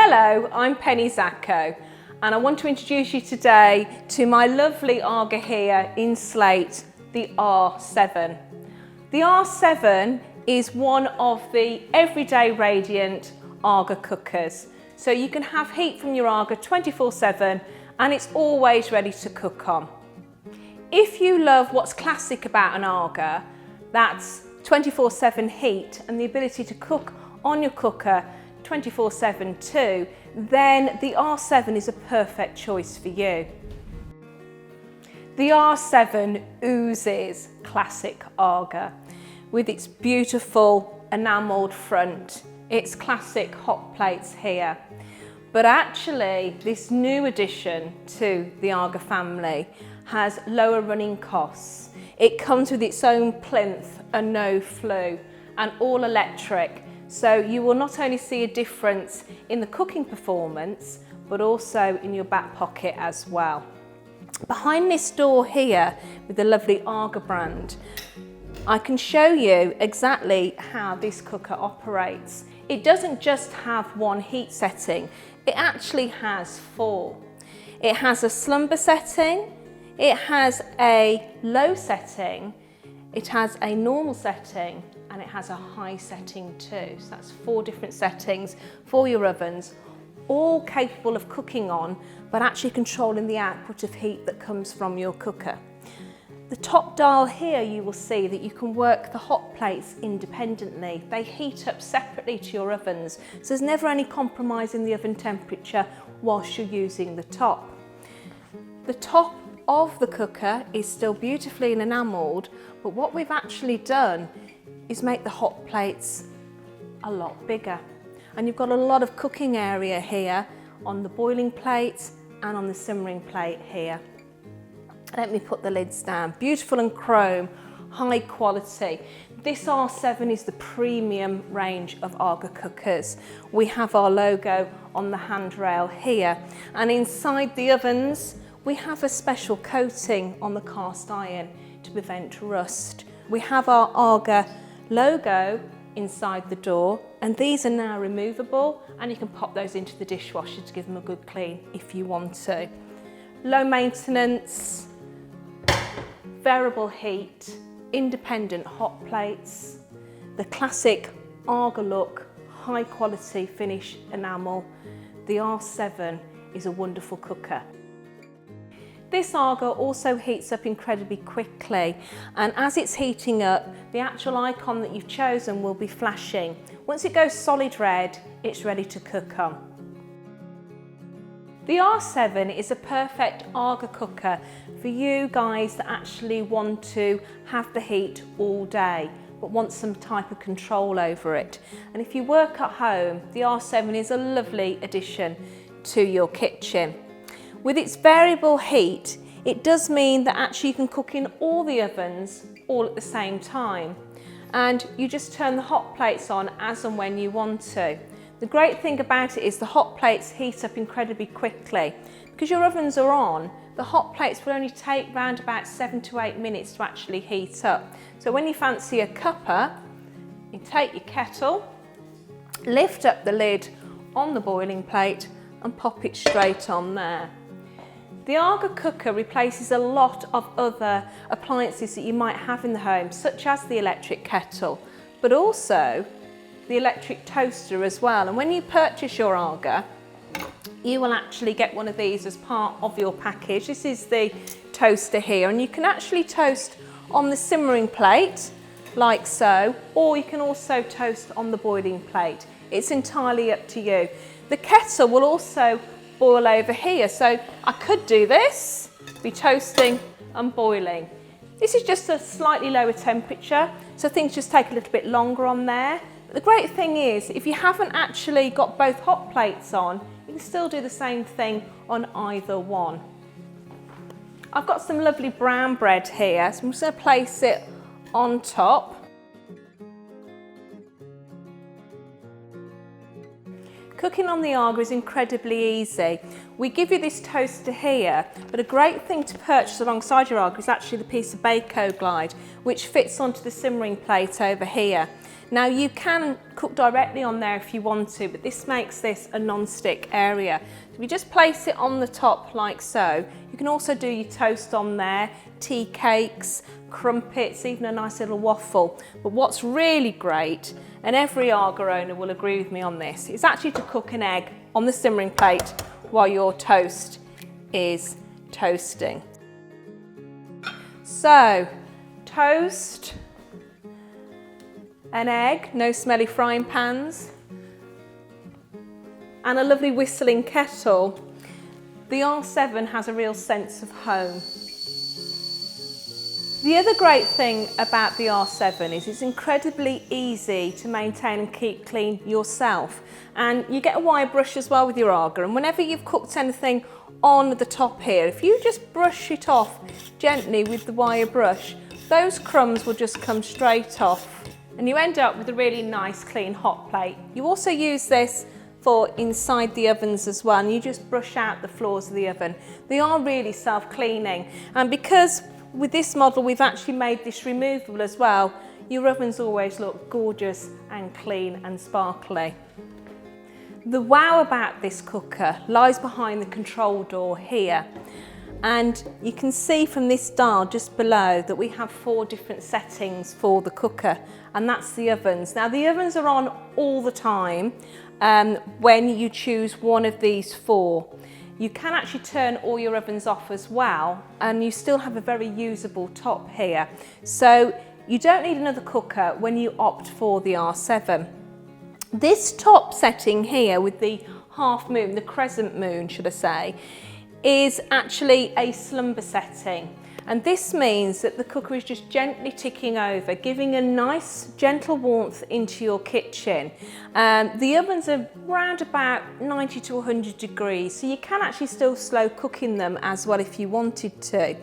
Hello, I'm Penny Zacco and I want to introduce you today to my lovely AGA here in slate, the R7. The R7 is one of the everyday radiant AGA cookers. So you can have heat from your AGA 24/7 and it's always ready to cook on. If you love what's classic about an AGA, that's 24/7 heat and the ability to cook on your cooker 24/7 too, then the R7 is a perfect choice for you. The R7 oozes classic AGA with its beautiful enamelled front, its classic hot plates here. But actually this new addition to the AGA family has lower running costs. It comes with its own plinth and no flue and all electric. So you will not only see a difference in the cooking performance, but also in your back pocket as well. Behind this door here with the lovely AGA brand, I can show you exactly how this cooker operates. It doesn't just have one heat setting, it actually has four. It has a slumber setting, it has a low setting, it has a normal setting, and it has a high setting too. So that's 4 different settings for your ovens, all capable of cooking on, but actually controlling the output of heat that comes from your cooker. The top dial here, you will see that you can work the hot plates independently. They heat up separately to your ovens, so there's never any compromise in the oven temperature whilst you're using the top. The top of the cooker is still beautifully enamelled, but what we've actually done is make the hot plates a lot bigger. And you've got a lot of cooking area here on the boiling plates and on the simmering plate here. Let me put the lids down. Beautiful and chrome, high quality. This R7 is the premium range of AGA cookers. We have our logo on the handrail here, and inside the ovens we have a special coating on the cast iron to prevent rust. We have our AGA logo inside the door, and these are now removable and you can pop those into the dishwasher to give them a good clean if you want to. Low maintenance, variable heat, independent hot plates, the classic AGA look, high quality finish enamel. The R7 is a wonderful cooker. This AGA also heats up incredibly quickly, and as it's heating up, the actual icon that you've chosen will be flashing. Once it goes solid red, it's ready to cook on. The R7 is a perfect AGA cooker for you guys that actually want to have the heat all day, but want some type of control over it. And if you work at home, the R7 is a lovely addition to your kitchen. With its variable heat, it does mean that actually you can cook in all the ovens all at the same time. And you just turn the hot plates on as and when you want to. The great thing about it is the hot plates heat up incredibly quickly. Because your ovens are on, the hot plates will only take around about 7 to 8 minutes to actually heat up. So when you fancy a cuppa, you take your kettle, lift up the lid on the boiling plate and pop it straight on there. The AGA cooker replaces a lot of other appliances that you might have in the home, such as the electric kettle, but also the electric toaster as well. And when you purchase your AGA, you will actually get one of these as part of your package. This is the toaster here, and you can actually toast on the simmering plate, like so, or you can also toast on the boiling plate. It's entirely up to you. The kettle will also boil over here, so I could do this, be toasting and boiling. This is just a slightly lower temperature, so things just take a little bit longer on there. But the great thing is, if you haven't actually got both hot plates on, you can still do the same thing on either one. I've got some lovely brown bread here, so I'm just going to place it on top. Cooking on the AGA is incredibly easy. We give you this toaster here, but a great thing to purchase alongside your AGA is actually the piece of Bako Glide, which fits onto the simmering plate over here. Now you can cook directly on there if you want to, but this makes this a non-stick area. So if you just place it on the top like so, you can also do your toast on there, tea cakes, crumpets, even a nice little waffle. But what's really great, and every AGA owner will agree with me on this, is actually to cook an egg on the simmering plate while your toast is toasting. So, toast, an egg, no smelly frying pans, and a lovely whistling kettle. The R7 has a real sense of home. The other great thing about the R7 is it's incredibly easy to maintain and keep clean yourself. And you get a wire brush as well with your AGA, and whenever you've cooked anything on the top here, if you just brush it off gently with the wire brush, those crumbs will just come straight off and you end up with a really nice clean hot plate. You also use this for inside the ovens as well, and you just brush out the floors of the oven. They are really self-cleaning, and because with this model we've actually made this removable as well, your ovens always look gorgeous and clean and sparkly. The wow about this cooker lies behind the control door here, and you can see from this dial just below that we have 4 different settings for the cooker, and that's the ovens. Now the ovens are on all the time when you choose one of these 4. You can actually turn all your ovens off as well, and you still have a very usable top here. So you don't need another cooker when you opt for the R7. This top setting here with the half moon, the crescent moon should I say, is actually a slumber setting. And this means that the cooker is just gently ticking over, giving a nice gentle warmth into your kitchen. The ovens are around about 90 to 100 degrees, so you can actually still slow cook in them as well if you wanted to.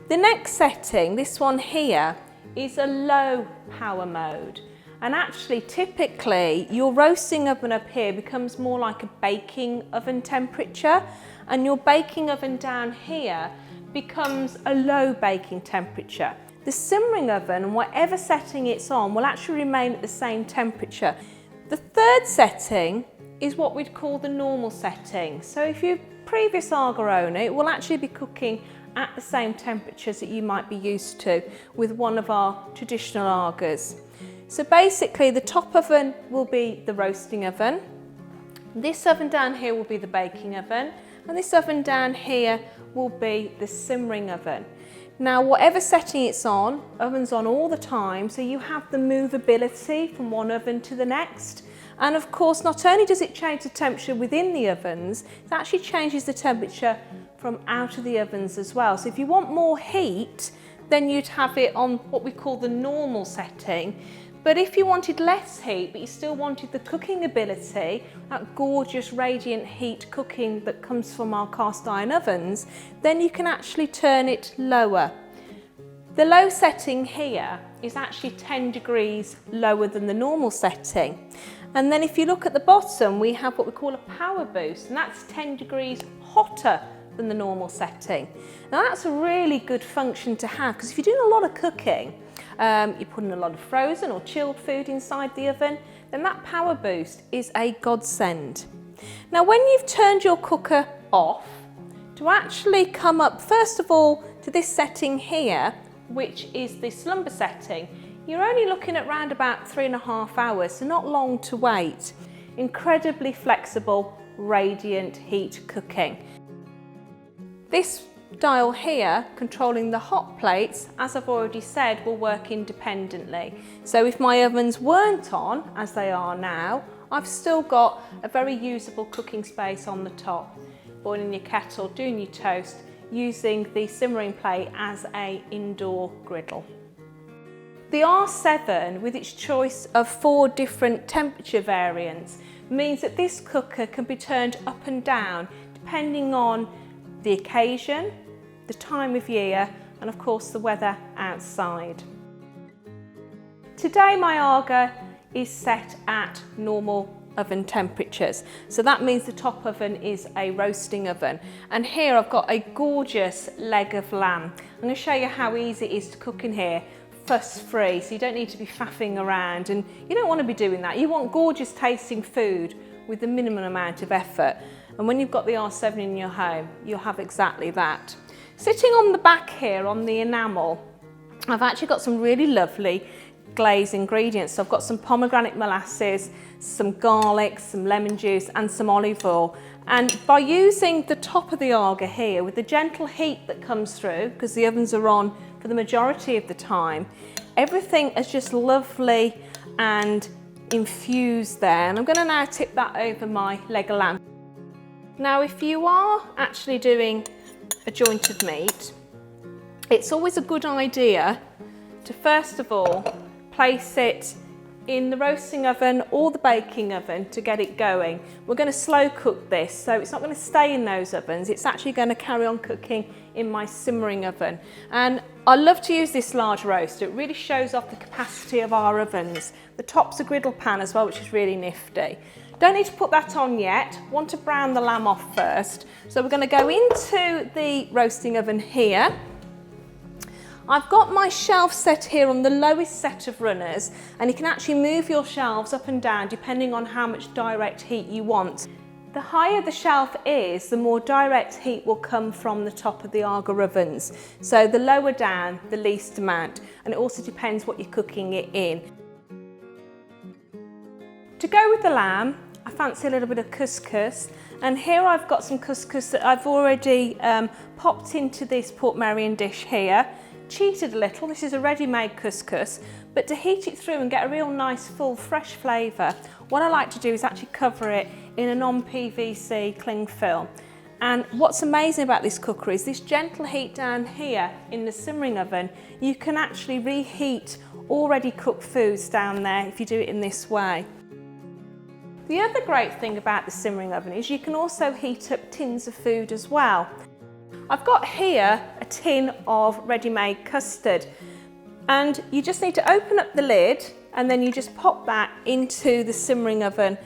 The next setting, this one here, is a low power mode. And actually, typically, your roasting oven up here becomes more like a baking oven temperature, and your baking oven down here becomes a low baking temperature. The simmering oven, whatever setting it's on, will actually remain at the same temperature. The third setting is what we'd call the normal setting. So if you're a previous AGA owner, it will actually be cooking at the same temperatures that you might be used to with one of our traditional AGAs. So basically the top oven will be the roasting oven, this oven down here will be the baking oven, and this oven down here will be the simmering oven. Now whatever setting it's on, oven's on all the time, so you have the movability from one oven to the next. And of course, not only does it change the temperature within the ovens, it actually changes the temperature from out of the ovens as well. So if you want more heat, then you'd have it on what we call the normal setting. But if you wanted less heat, but you still wanted the cooking ability, that gorgeous radiant heat cooking that comes from our cast iron ovens, then you can actually turn it lower. The low setting here is actually 10 degrees lower than the normal setting. And then if you look at the bottom, we have what we call a power boost, and that's 10 degrees hotter than the normal setting. Now that's a really good function to have, because if you're doing a lot of cooking, you're putting a lot of frozen or chilled food inside the oven, then that power boost is a godsend. Now when you've turned your cooker off, to actually come up first of all to this setting here, which is the slumber setting, you're only looking at around about 3.5 hours, so not long to wait. Incredibly flexible, radiant heat cooking. This dial here, controlling the hot plates, as I've already said, will work independently. So if my ovens weren't on, as they are now, I've still got a very usable cooking space on the top. Boiling your kettle, doing your toast, using the simmering plate as an indoor griddle. The R7, with its choice of 4 different temperature variants, means that this cooker can be turned up and down depending on the occasion, the time of year, and of course the weather outside. Today my AGA is set at normal oven temperatures. So that means the top oven is a roasting oven. And here I've got a gorgeous leg of lamb. I'm going to show you how easy it is to cook in here, fuss-free, so you don't need to be faffing around, and you don't want to be doing that. You want gorgeous tasting food with the minimum amount of effort. And when you've got the R7 in your home, you'll have exactly that. Sitting on the back here on the enamel, I've actually got some really lovely glaze ingredients. So I've got some pomegranate molasses, some garlic, some lemon juice and some olive oil. And by using the top of the AGA here with the gentle heat that comes through, because the ovens are on for the majority of the time, everything is just lovely and infused there. And I'm going to now tip that over my leg of lamb. Now, if you are actually doing a joint of meat, it's always a good idea to first of all place it in the roasting oven or the baking oven to get it going. We're going to slow cook this, so it's not going to stay in those ovens. It's actually going to carry on cooking in my simmering oven. And I love to use this large roaster. It really shows off the capacity of our ovens. The top's a griddle pan as well, which is really nifty. Don't need to put that on yet. Want to brown the lamb off first. So we're going to go into the roasting oven here. I've got my shelf set here on the lowest set of runners, and you can actually move your shelves up and down depending on how much direct heat you want. The higher the shelf is, the more direct heat will come from the top of the AGA ovens. So the lower down, the least amount, and it also depends what you're cooking it in. To go with the lamb, I fancy a little bit of couscous, and here I've got some couscous that I've already popped into this Portmeirion dish here. Cheated a little, this is a ready-made couscous, but to heat it through and get a real nice full fresh flavour, what I like to do is actually cover it in a non-PVC cling film. And what's amazing about this cooker is this gentle heat down here in the simmering oven, you can actually reheat already cooked foods down there if you do it in this way. The other great thing about the simmering oven is you can also heat up tins of food as well. I've got here a tin of ready-made custard, and you just need to open up the lid and then you just pop that into the simmering oven.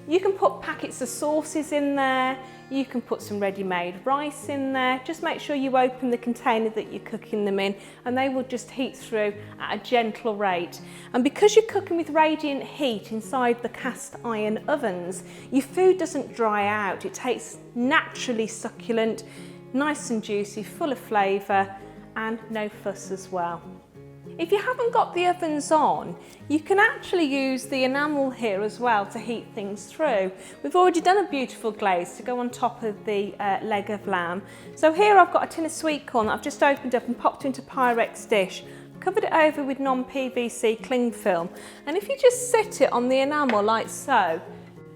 You can put packets of sauces in there, you can put some ready-made rice in there. Just make sure you open the container that you're cooking them in, and they will just heat through at a gentle rate. And because you're cooking with radiant heat inside the cast iron ovens, your food doesn't dry out. It tastes naturally succulent, nice and juicy, full of flavour, and no fuss as well. If you haven't got the ovens on, you can actually use the enamel here as well to heat things through. We've already done a beautiful glaze to go on top of the leg of lamb. So here I've got a tin of sweet corn that I've just opened up and popped into a Pyrex dish. Covered it over with non-PVC cling film, and if you just sit it on the enamel like so,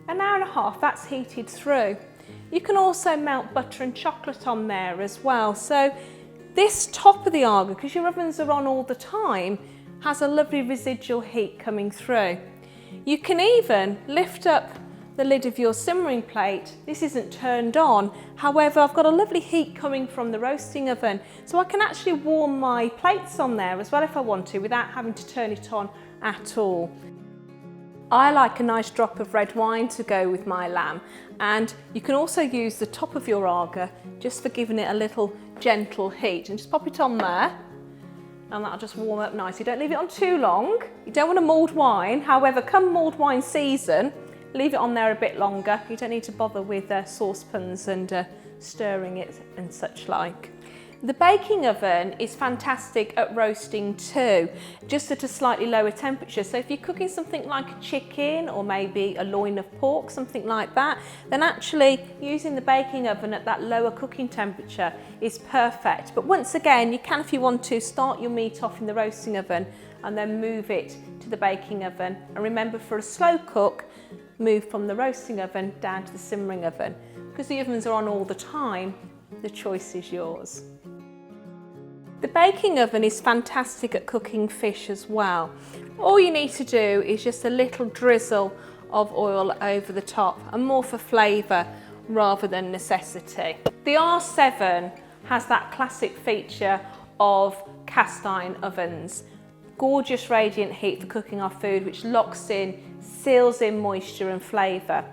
an hour and a half, that's heated through. You can also melt butter and chocolate on there as well. So this top of the AGA, because your ovens are on all the time, has a lovely residual heat coming through. You can even lift up the lid of your simmering plate. This isn't turned on. However, I've got a lovely heat coming from the roasting oven, so I can actually warm my plates on there as well if I want to, without having to turn it on at all. I like a nice drop of red wine to go with my lamb, and you can also use the top of your AGA just for giving it a little gentle heat, and just pop it on there and that'll just warm up nicely. Don't leave it on too long. You don't want to mulled wine. However, come mulled wine season, leave it on there a bit longer. You don't need to bother with saucepans and stirring it and such like. The baking oven is fantastic at roasting too, just at a slightly lower temperature. So if you're cooking something like a chicken or maybe a loin of pork, something like that, then actually using the baking oven at that lower cooking temperature is perfect. But once again, you can, if you want to, start your meat off in the roasting oven and then move it to the baking oven. And remember, for a slow cook, move from the roasting oven down to the simmering oven. Because the ovens are on all the time, the choice is yours. The baking oven is fantastic at cooking fish as well. All you need to do is just a little drizzle of oil over the top, and more for flavour rather than necessity. The R7 has that classic feature of cast iron ovens. gorgeous radiant heat for cooking our food, which locks in, seals in moisture and flavour.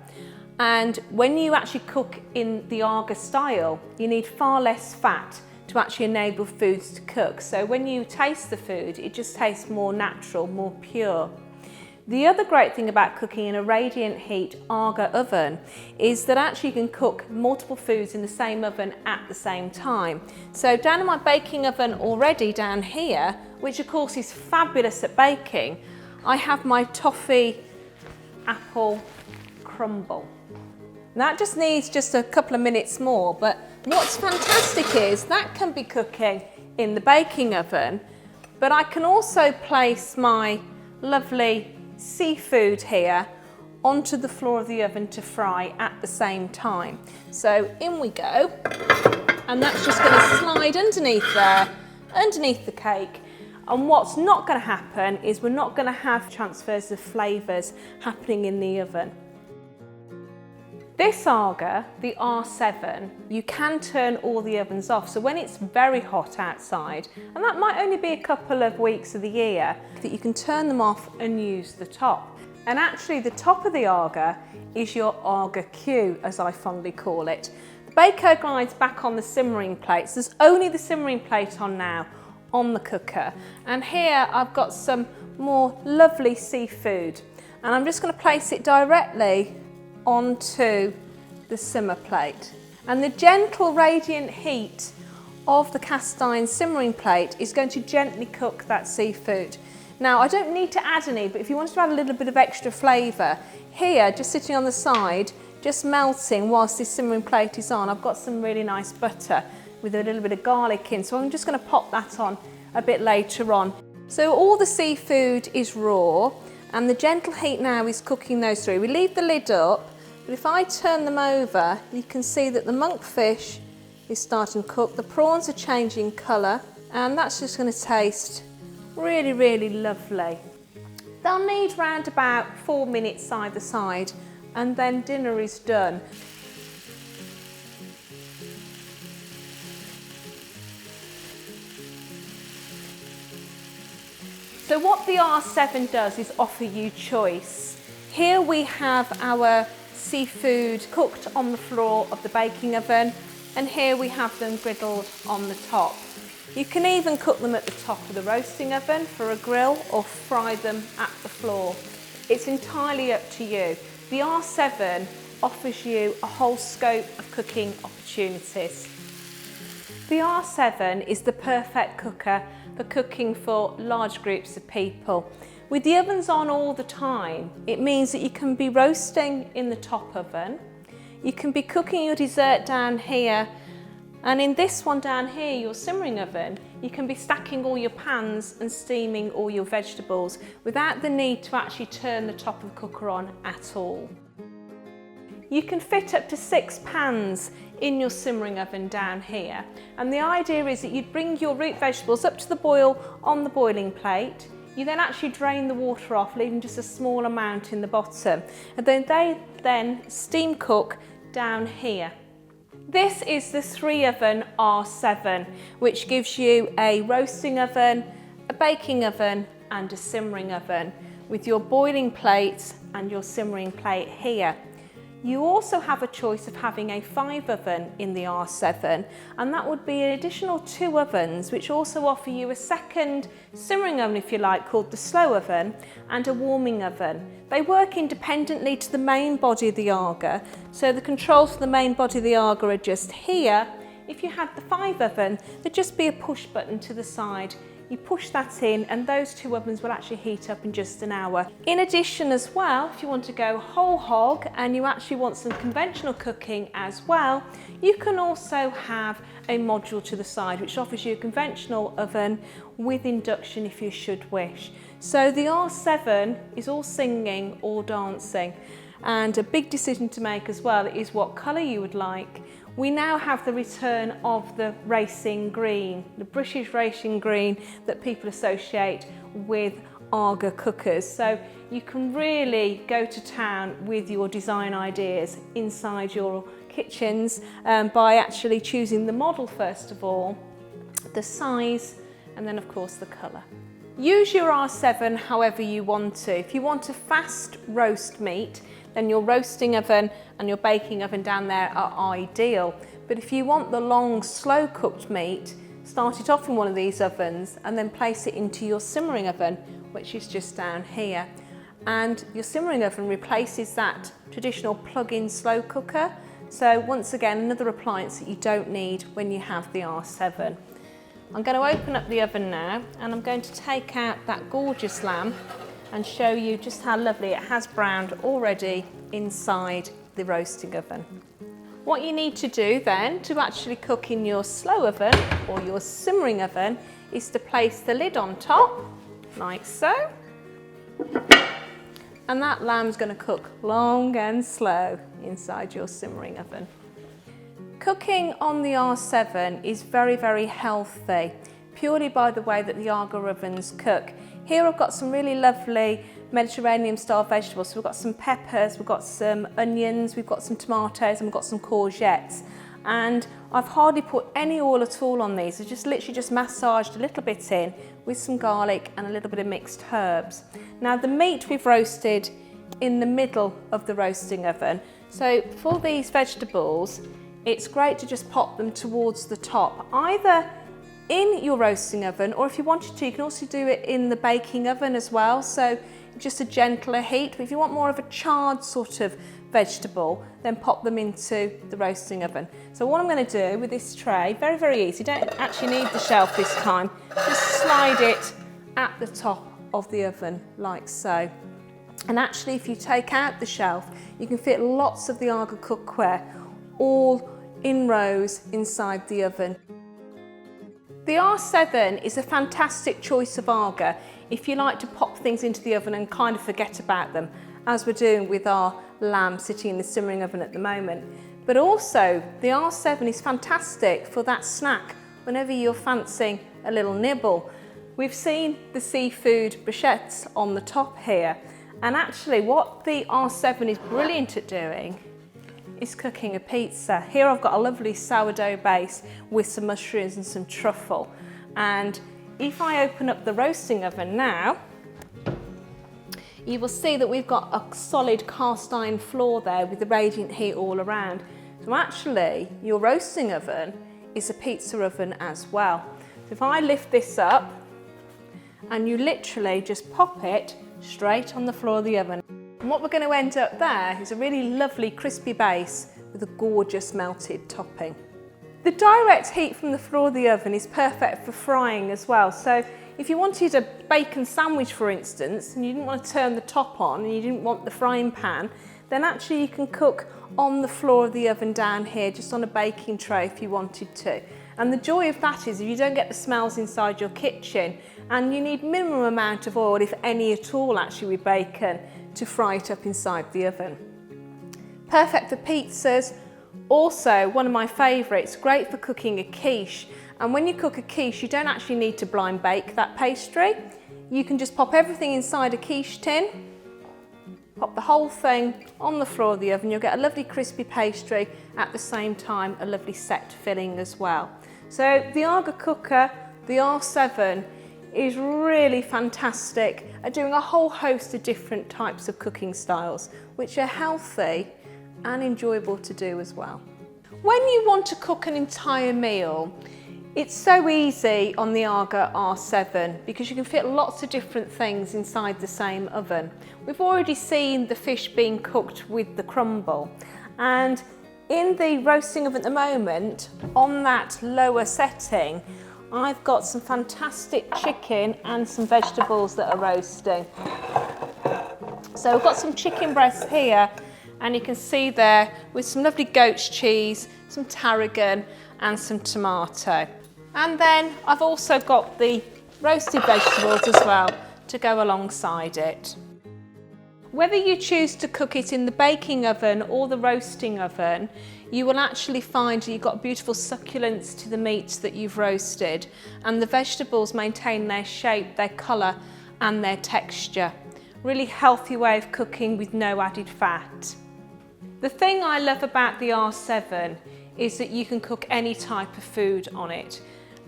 And when you actually cook in the AGA style, you need far less fat to actually enable foods to cook. So when you taste the food, it just tastes more natural, more pure. The other great thing about cooking in a radiant heat AGA oven is that actually you can cook multiple foods in the same oven at the same time. So down in my baking oven already down here, which of course is fabulous at baking, I have my toffee apple crumble. And that just needs just a couple of minutes more, but what's fantastic is that can be cooking in the baking oven, but I can also place my lovely seafood here onto the floor of the oven to fry at the same time. So in we go, and that's just going to slide underneath there, underneath the cake. And what's not going to happen is we're not going to have transfers of flavours happening in the oven. This AGA, the R7, you can turn all the ovens off. So when it's very hot outside, and that might only be a couple of weeks of the year, that you can turn them off and use the top. And actually the top of the AGA is your AGA Q, as I fondly call it. The bako glides back on the simmering plates. There's only the simmering plate on now on the cooker. And here I've got some more lovely seafood. And I'm just going to place it directly onto the simmer plate. And the gentle radiant heat of the cast iron simmering plate is going to gently cook that seafood. Now I don't need to add any, but if you wanted to add a little bit of extra flavour, here just sitting on the side, just melting whilst this simmering plate is on, I've got some really nice butter with a little bit of garlic in, so I'm just going to pop that on a bit later on. So all the seafood is raw, and the gentle heat now is cooking those through. We leave the lid up, but if I turn them over, you can see that the monkfish is starting to cook, the prawns are changing colour, and that's just going to taste really, really lovely. They'll need round about 4 minutes either side, and then dinner is done. So what the R7 does is offer you choice. Here we have our seafood cooked on the floor of the baking oven, and here we have them griddled on the top. You can even cook them at the top of the roasting oven for a grill, or fry them at the floor. It's entirely up to you. The R7 offers you a whole scope of cooking opportunities. The R7 is the perfect cooker for cooking for large groups of people. With the ovens on all the time, it means that you can be roasting in the top oven, you can be cooking your dessert down here, and in this one down here, your simmering oven, you can be stacking all your pans and steaming all your vegetables without the need to actually turn the top of the cooker on at all. You can fit up to 6 pans in your simmering oven down here, and the idea is that you'd bring your root vegetables up to the boil on the boiling plate. You then actually drain the water off, leaving just a small amount in the bottom, and then they steam cook down here. This is the 3-oven R7, which gives you a roasting oven, a baking oven and a simmering oven, with your boiling plate and your simmering plate here. You also have a choice of having a 5-oven in the R7, and that would be an additional 2 ovens, which also offer you a second simmering oven, if you like, called the slow oven, and a warming oven. They work independently to the main body of the AGA, so the controls for the main body of the AGA are just here. If you had the 5-oven, there'd just be a push button to the side. You push that in, and those 2 ovens will actually heat up in just an hour. In addition as well, if you want to go whole hog and you actually want some conventional cooking as well, you can also have a module to the side which offers you a conventional oven with induction if you should wish. So the R7 is all singing, all dancing, and a big decision to make as well is what colour you would like. We now have the return of the racing green, the British racing green that people associate with AGA cookers. So you can really go to town with your design ideas inside your kitchens by actually choosing the model first of all, the size, and then of course the colour. Use your R7 however you want to. If you want a fast roast meat, then your roasting oven and your baking oven down there are ideal. But if you want the long, slow cooked meat, start it off in one of these ovens and then place it into your simmering oven, which is just down here. And your simmering oven replaces that traditional plug-in slow cooker. So once again, another appliance that you don't need when you have the R7. I'm going to open up the oven now and I'm going to take out that gorgeous lamb and show you just how lovely it has browned already inside the roasting oven. What you need to do then to actually cook in your slow oven or your simmering oven is to place the lid on top, like so. And that lamb's going to cook long and slow inside your simmering oven. Cooking on the R7 is very, very healthy, purely by the way that the AGA ovens cook. Here I've got some really lovely Mediterranean style vegetables. So we've got some peppers, we've got some onions, we've got some tomatoes and we've got some courgettes. And I've hardly put any oil at all on these. I've just literally just massaged a little bit in with some garlic and a little bit of mixed herbs. Now the meat we've roasted in the middle of the roasting oven. So for these vegetables, it's great to just pop them towards the top, either in your roasting oven, or if you wanted to, you can also do it in the baking oven as well. So just a gentler heat. But if you want more of a charred sort of vegetable, then pop them into the roasting oven. So what I'm going to do with this tray, very, very easy, don't actually need the shelf this time, just slide it at the top of the oven like so. And actually if you take out the shelf, you can fit lots of the AGA cookware all in rows inside the oven. The R7 is a fantastic choice of AGA if you like to pop things into the oven and kind of forget about them, as we're doing with our lamb sitting in the simmering oven at the moment. But also, the R7 is fantastic for that snack whenever you're fancying a little nibble. We've seen the seafood brochettes on the top here, and actually what the R7 is brilliant at doing is cooking a pizza. Here I've got a lovely sourdough base with some mushrooms and some truffle. And if I open up the roasting oven now, you will see that we've got a solid cast iron floor there with the radiant heat all around. So actually, your roasting oven is a pizza oven as well. So if I lift this up, and you literally just pop it straight on the floor of the oven. And what we're going to end up there is a really lovely crispy base with a gorgeous melted topping. The direct heat from the floor of the oven is perfect for frying as well. So if you wanted a bacon sandwich, for instance, and you didn't want to turn the top on and you didn't want the frying pan, then actually you can cook on the floor of the oven down here, just on a baking tray if you wanted to. And the joy of that is if you don't get the smells inside your kitchen, and you need minimum amount of oil, if any at all, actually with bacon, to fry it up inside the oven. Perfect for pizzas. Also, one of my favourites, great for cooking a quiche. And when you cook a quiche, you don't actually need to blind bake that pastry. You can just pop everything inside a quiche tin, pop the whole thing on the floor of the oven. You'll get a lovely crispy pastry, at the same time a lovely set filling as well. So the AGA cooker, the R7, is really fantastic at doing a whole host of different types of cooking styles, which are healthy and enjoyable to do as well. When you want to cook an entire meal, it's so easy on the AGA R7 because you can fit lots of different things inside the same oven. We've already seen the fish being cooked with the crumble, and in the roasting oven at the moment, on that lower setting, I've got some fantastic chicken and some vegetables that are roasting. So I've got some chicken breasts here, and you can see there with some lovely goat's cheese, some tarragon and some tomato. And then I've also got the roasted vegetables as well to go alongside it. Whether you choose to cook it in the baking oven or the roasting oven, you will actually find you've got beautiful succulence to the meats that you've roasted, and the vegetables maintain their shape, their colour and their texture. Really healthy way of cooking with no added fat. The thing I love about the R7 is that you can cook any type of food on it,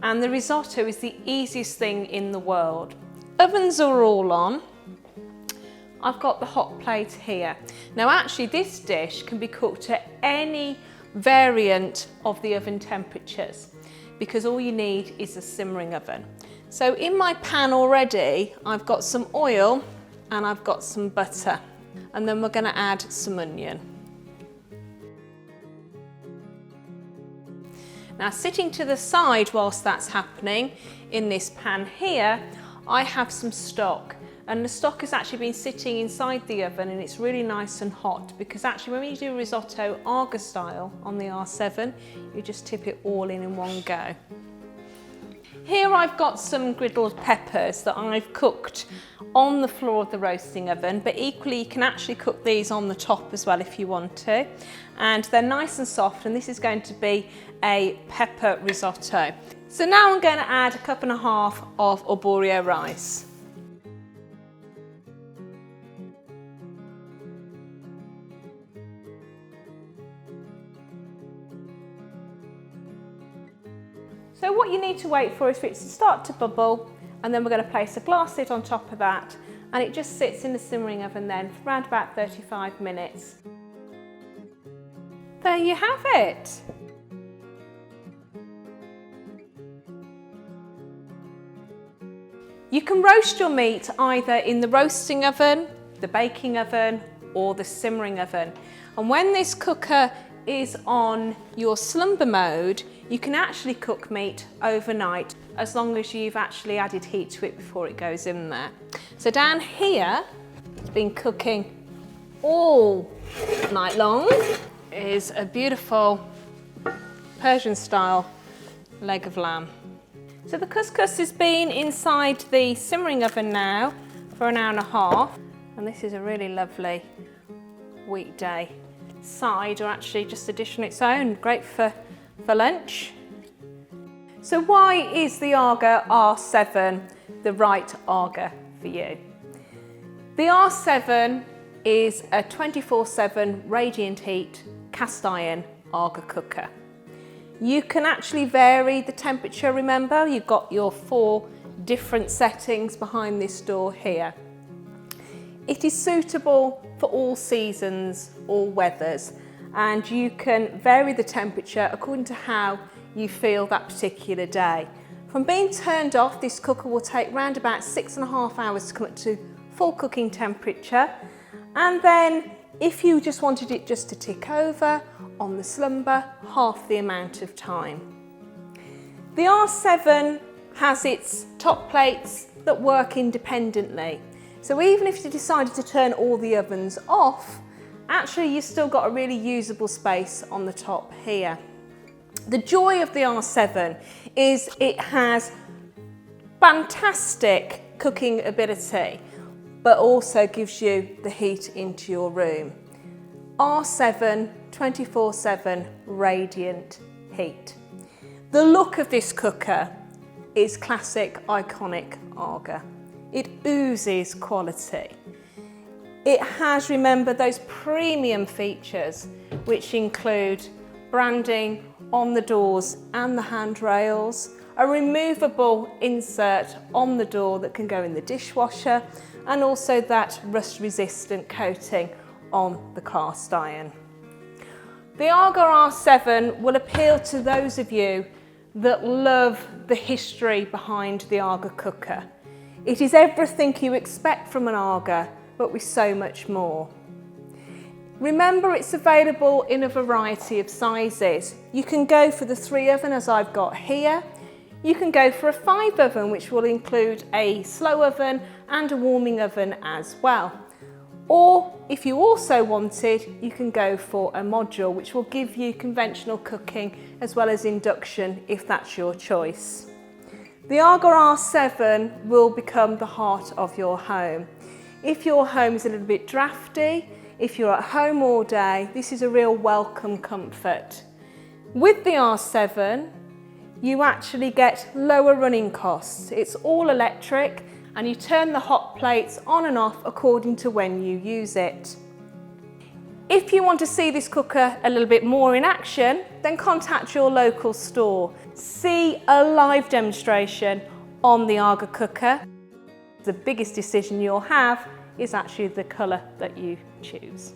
and the risotto is the easiest thing in the world. Ovens are all on. I've got the hot plate here. Now actually this dish can be cooked at any variant of the oven temperatures because all you need is a simmering oven. So in my pan already, I've got some oil and I've got some butter, and then we're going to add some onion. Now sitting to the side whilst that's happening, in this pan here, I have some stock. And the stock has actually been sitting inside the oven and it's really nice and hot, because actually when you do risotto AGA style on the R7, you just tip it all in one go. Here I've got some griddled peppers that I've cooked on the floor of the roasting oven, but equally you can actually cook these on the top as well if you want to. And they're nice and soft, and this is going to be a pepper risotto. So now I'm going to add 1.5 cups of arborio rice. So what you need to wait for is for it to start to bubble, and then we're going to place a glass lid on top of that, and it just sits in the simmering oven then for around about 35 minutes. There you have it. You can roast your meat either in the roasting oven, the baking oven, or the simmering oven. And when this cooker is on your slumber mode, you can actually cook meat overnight as long as you've actually added heat to it before it goes in there. So down here, it's been cooking all night long, is a beautiful Persian style leg of lamb. So the couscous has been inside the simmering oven now for an hour and a half, and this is a really lovely weekday side, or actually just a dish on its own, great for lunch. So why is the AGA R7 the right AGA for you? The R7 is a 24/7 radiant heat cast iron AGA cooker. You can actually vary the temperature, remember, you've got your 4 different settings behind this door here. It is suitable for all seasons, all weathers, and you can vary the temperature according to how you feel that particular day. From being turned off, this cooker will take around about 6.5 hours to come up to full cooking temperature, and then if you just wanted it just to tick over on the slumber, half the amount of time. The R7 has its top plates that work independently. So even if you decided to turn all the ovens off, actually you've still got a really usable space on the top here. The joy of the R7 is it has fantastic cooking ability, but also gives you the heat into your room. R7 24/7 radiant heat. The look of this cooker is classic, iconic AGA. It oozes quality. It has, remember, those premium features which include branding on the doors and the handrails, a removable insert on the door that can go in the dishwasher, and also that rust-resistant coating on the cast iron. The AGA R7 will appeal to those of you that love the history behind the AGA cooker. It is everything you expect from an AGA, but with so much more. Remember, it's available in a variety of sizes. You can go for the 3 oven as I've got here. You can go for a 5 oven, which will include a slow oven and a warming oven as well. Or if you also wanted, you can go for a module, which will give you conventional cooking as well as induction if that's your choice. The AGA R7 will become the heart of your home. If your home is a little bit drafty, if you're at home all day, this is a real welcome comfort. With the R7, you actually get lower running costs. It's all electric, and you turn the hot plates on and off according to when you use it. If you want to see this cooker a little bit more in action, then contact your local store. See a live demonstration on the AGA cooker. The biggest decision you'll have is actually the colour that you choose.